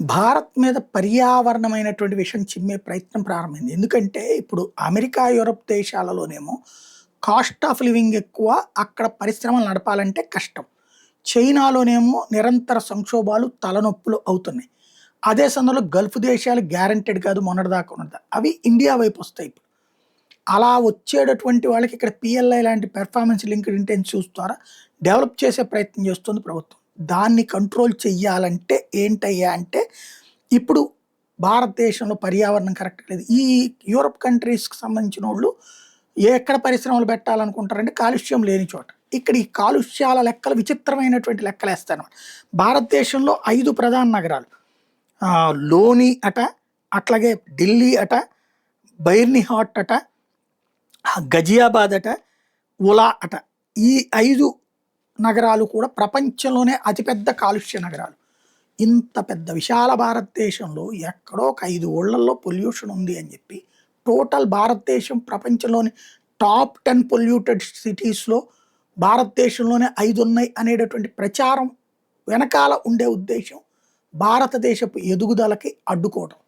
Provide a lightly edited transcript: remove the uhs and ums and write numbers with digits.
భారత్ మీద పర్యావరణమైనటువంటి విషయం చిమ్మే ప్రయత్నం ప్రారంభమైంది. ఎందుకంటే ఇప్పుడు అమెరికా, యూరప్ దేశాలలోనేమో కాస్ట్ ఆఫ్ లివింగ్ ఎక్కువ. అక్కడ పరిశ్రమలు నడపాలంటే కష్టం. చైనాలోనేమో నిరంతర సంక్షోభాలు, తలనొప్పులు అవుతున్నాయి. అదే సమయంలో గల్ఫ్ దేశాలు గ్యారంటెడ్ కాదు మొన్నటిదాకా ఉన్నది. అవి ఇండియా వైపు వస్తాయి ఇప్పుడు. అలా వచ్చేటటువంటి వాళ్ళకి ఇక్కడ పిఎల్ఐ లాంటి పెర్ఫార్మెన్స్ లింక్డ్ ఇంటెన్సివ్స్ ద్వారా డెవలప్ చేసే ప్రయత్నం చేస్తుంది ప్రభుత్వం. దాన్ని కంట్రోల్ చెయ్యాలంటే ఏంటయ్యా అంటే, ఇప్పుడు భారతదేశంలో పర్యావరణం కరెక్ట్ లేదు. ఈ యూరప్ కంట్రీస్‌కి సంబంధించినోళ్ళు ఎక్కడ పరిశ్రమలు పెట్టాలనుకుంటారంటే కాలుష్యం లేని చోట. ఇక్కడ ఈ కాలుష్యాల లెక్కలు విచిత్రమైనటువంటి లెక్కలేస్తారనమాట. భారతదేశంలో 5 ప్రధాన నగరాలు. లోని అట, అట్లాగే ఢిల్లీ అట, బైర్నిహాట్ అట, గజియాబాద్ అట, ఉలా అట. ఈ 5 నగరాలు కూడా ప్రపంచంలోనే అతిపెద్ద కాలుష్య నగరాలు. ఇంత పెద్ద విశాల భారతదేశంలో ఎక్కడో ఒక 5 ఊళ్ళల్లో పొల్యూషన్ ఉంది అని చెప్పి, టోటల్ భారతదేశం ప్రపంచంలోని టాప్ 10 పొల్యూటెడ్ సిటీస్‌లో భారతదేశంలోనే 5 ఉన్నాయి అనేటటువంటి ప్రచారం వెనకాల ఉండే ఉద్దేశం భారతదేశపు ఎదుగుదలకి అడ్డుకోవడం.